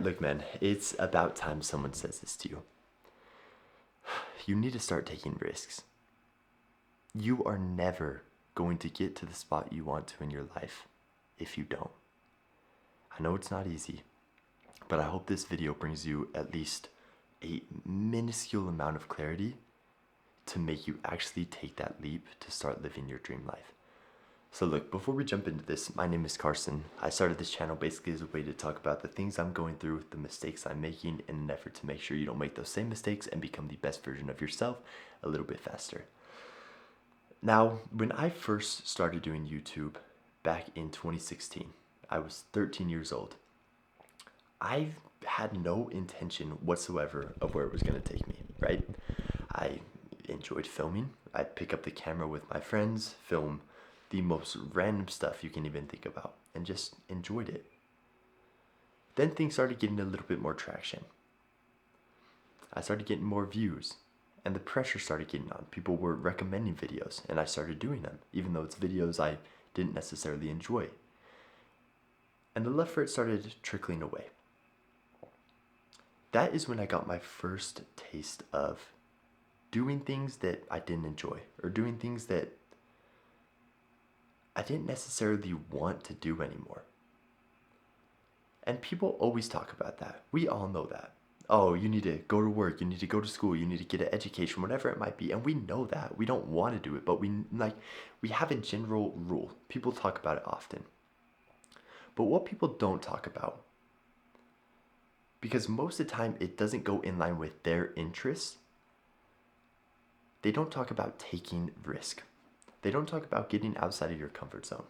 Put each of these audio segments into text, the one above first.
Look, man, it's about time someone says this to you. You need to start taking risks. You are never going to get to the spot you want to in your life if you don't. I know it's not easy, but I hope this video brings you at least a minuscule amount of clarity to make you actually take that leap to start living your dream life. So look, before we jump into this, my name is Carson. I started this channel basically as a way to talk about the things I'm going through, the mistakes I'm making, in an effort to make sure you don't make those same mistakes and become the best version of yourself a little bit faster. Now, when I first started doing YouTube back in 2016, I was 13 years old. I had no intention whatsoever of where it was going to take me, right? I enjoyed filming. I'd pick up the camera with my friends, film the most random stuff you can even think about, and just enjoyed it. Then things started getting a little bit more traction. I started getting more views, and the pressure started getting on. People were recommending videos, and I started doing them, even though it's videos I didn't necessarily enjoy. And the love for it started trickling away. That is when I got my first taste of doing things that I didn't enjoy, or doing things that I didn't necessarily want to do anymore. And people always talk about that. We all know that. Oh, you need to go to work, you need to go to school, you need to get an education, whatever it might be. And we know that. We don't want to do it, but we have a general rule. People talk about it often. But what people don't talk about, because most of the time it doesn't go in line with their interests, they don't talk about taking risk. They don't talk about getting outside of your comfort zone.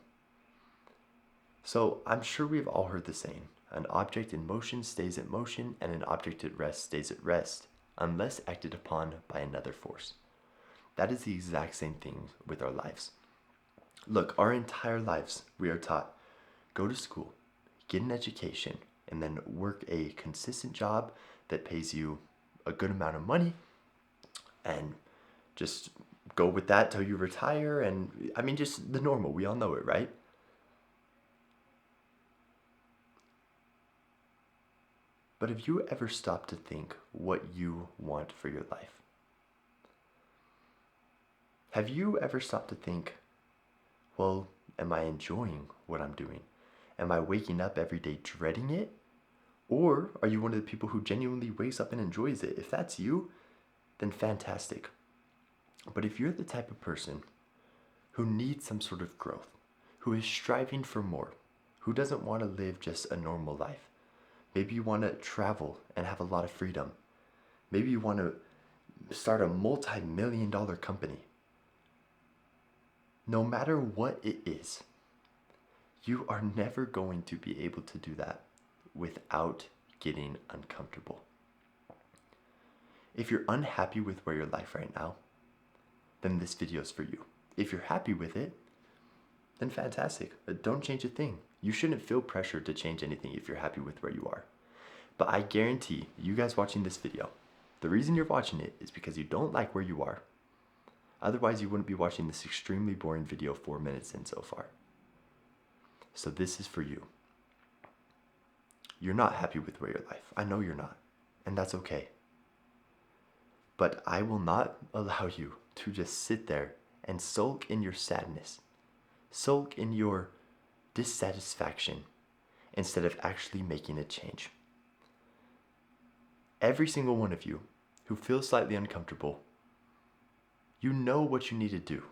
So I'm sure we've all heard the saying, an object in motion stays in motion and an object at rest stays at rest unless acted upon by another force. That is the exact same thing with our lives. Look, our entire lives we are taught, go to school, get an education, and then work a consistent job that pays you a good amount of money and just go with that till you retire. And I mean, just the normal, we all know it, right? But have you ever stopped to think what you want for your life? Have you ever stopped to think, well, am I enjoying what I'm doing? Am I waking up every day dreading it? Or are you one of the people who genuinely wakes up and enjoys it? If that's you, then fantastic. But if you're the type of person who needs some sort of growth, who is striving for more, who doesn't want to live just a normal life, maybe you want to travel and have a lot of freedom. Maybe you want to start a multi-million-dollar company. No matter what it is, you are never going to be able to do that without getting uncomfortable. If you're unhappy with where your life right now, then this video is for you. If you're happy with it, then fantastic. Don't change a thing. You shouldn't feel pressure to change anything if you're happy with where you are. But I guarantee you guys watching this video, the reason you're watching it is because you don't like where you are. Otherwise, you wouldn't be watching this extremely boring video 4 minutes in so far. So this is for you. You're not happy with where your life. I know you're not, and that's okay. But I will not allow you to just sit there and sulk in your sadness, sulk in your dissatisfaction, instead of actually making a change. Every single one of you who feels slightly uncomfortable, you know what you need to do.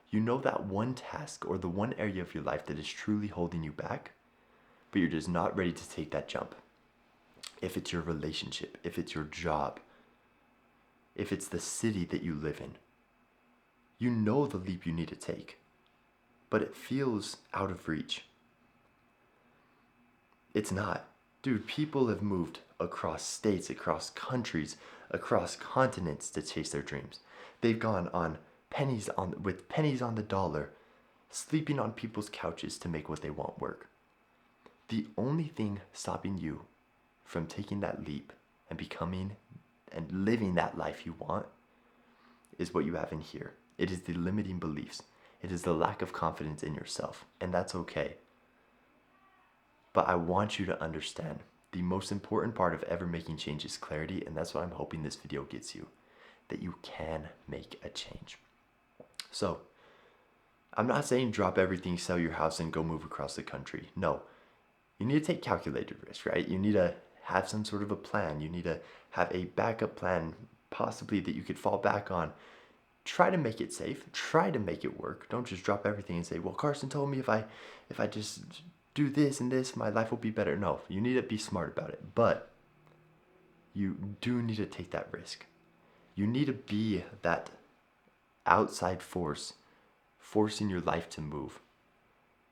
You know that one task or the one area of your life that is truly holding you back, but you're just not ready to take that jump. If it's your relationship, if it's your job, if it's the city that you live in, you know the leap you need to take, but it feels out of reach. It's not. Dude, people have moved across states, across countries, across continents to chase their dreams. They've gone on with pennies on the dollar, sleeping on people's couches to make what they want work. The only thing stopping you from taking that leap and becoming and living that life you want is what you have in here. It is the limiting beliefs. It is the lack of confidence in yourself, and that's okay. But I want you to understand the most important part of ever making change is clarity, and that's what I'm hoping this video gets you, that you can make a change. So, I'm not saying drop everything, sell your house, and go move across the country. No, you need to take calculated risk, right? You need to have some sort of a plan. You need to have a backup plan, possibly that you could fall back on. Try to make it safe. Try to make it work. Don't just drop everything and say, well, Carson told me if I just do this and this, my life will be better. No, you need to be smart about it. But you do need to take that risk. You need to be that outside force, forcing your life to move,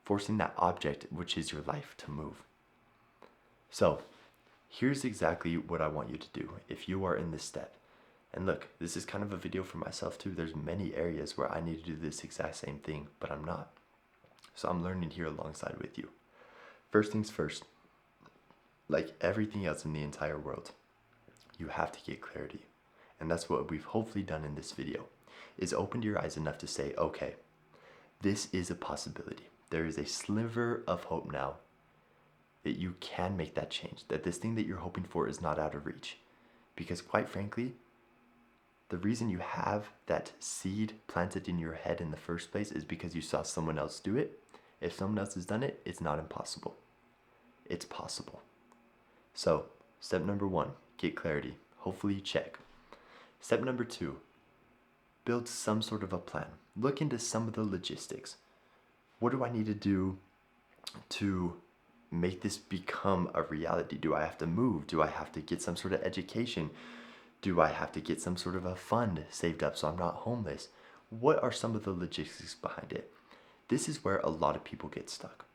forcing that object, which is your life, to move. So here's exactly what I want you to do if you are in this step. And look, this is kind of a video for myself too. There's many areas where I need to do this exact same thing, but I'm not. So I'm learning here alongside with you. First things first, like everything else in the entire world, you have to get clarity. And that's what we've hopefully done in this video, is opened your eyes enough to say, okay, this is a possibility. There is a sliver of hope now that you can make that change, that this thing that you're hoping for is not out of reach. Because quite frankly, the reason you have that seed planted in your head in the first place is because you saw someone else do it. If someone else has done it, it's not impossible. It's possible. So, step number 1, get clarity. Hopefully you check. Step number 2, build some sort of a plan. Look into some of the logistics. What do I need to do to make this become a reality? Do I have to move? Do I have to get some sort of education? Do I have to get some sort of a fund saved up so I'm not homeless? What are some of the logistics behind it? This is where a lot of people get stuck.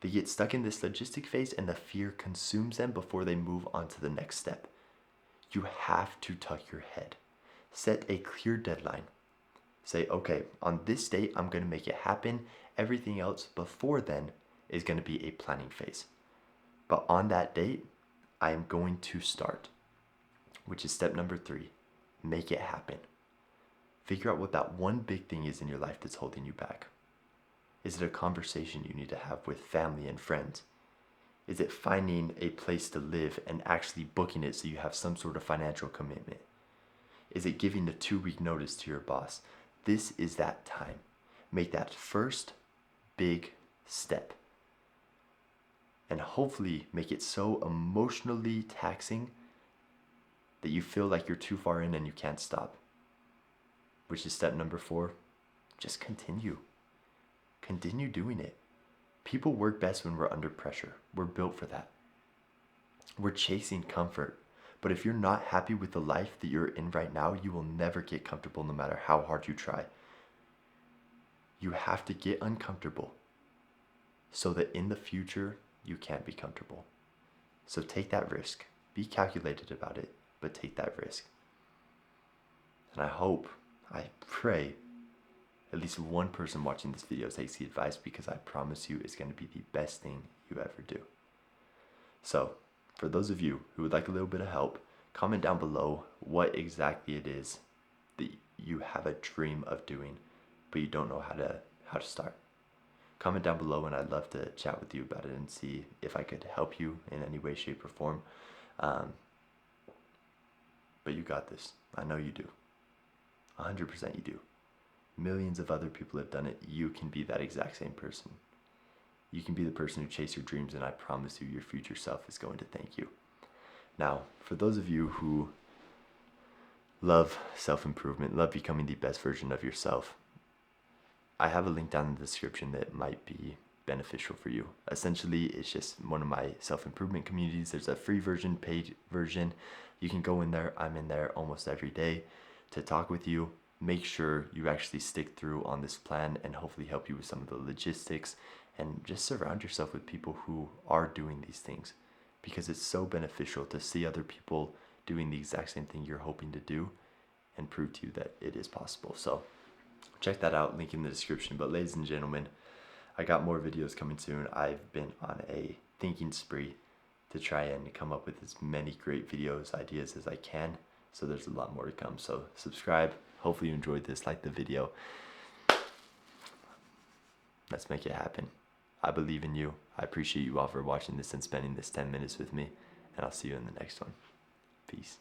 They get stuck in this logistic phase and the fear consumes them before they move on to the next step. You have to tuck your head. Set a clear deadline. Say, okay, on this date, I'm going to make it happen. Everything else before then is going to be a planning phase. But on that date, I am going to start, which is step number 3. Make it happen. Figure out what that one big thing is in your life that's holding you back. Is it a conversation you need to have with family and friends? Is it finding a place to live and actually booking it so you have some sort of financial commitment? Is it giving a 2-week notice to your boss? This is that time. Make that first big step. And hopefully make it so emotionally taxing that you feel like you're too far in and you can't stop. Which is step number 4. Just continue. Continue doing it. People work best when we're under pressure. We're built for that. We're chasing comfort. But if you're not happy with the life that you're in right now, you will never get comfortable no matter how hard you try. You have to get uncomfortable so that in the future, you can be comfortable. So take that risk. Be calculated about it, but take that risk. And I pray, at least one person watching this video takes the advice, because I promise you it's going to be the best thing you ever do. So, for those of you who would like a little bit of help, comment down below what exactly it is that you have a dream of doing, but you don't know how to start. Comment down below and I'd love to chat with you about it and see if I could help you in any way, shape, or form. But you got this. I know you do. 100% you do. Millions of other people have done it. You can be that exact same person. You can be the person who chases your dreams, and I promise you, your future self is going to thank you. Now, for those of you who love self-improvement, love becoming the best version of yourself, I have a link down in the description that might be beneficial for you. Essentially, it's just one of my self-improvement communities. There's a free version, paid version. You can go in there. I'm in there almost every day to talk with you, make sure you actually stick through on this plan, and hopefully help you with some of the logistics, and just surround yourself with people who are doing these things, because it's so beneficial to see other people doing the exact same thing you're hoping to do and prove to you that it is possible. So check that out, link in the description. But ladies and gentlemen, I got more videos coming soon. I've been on a thinking spree to try and come up with as many great videos, ideas as I can. So there's a lot more to come. So subscribe. Hopefully you enjoyed this. Like the video. Let's make it happen. I believe in you. I appreciate you all for watching this and spending this 10 minutes with me. And I'll see you in the next one. Peace.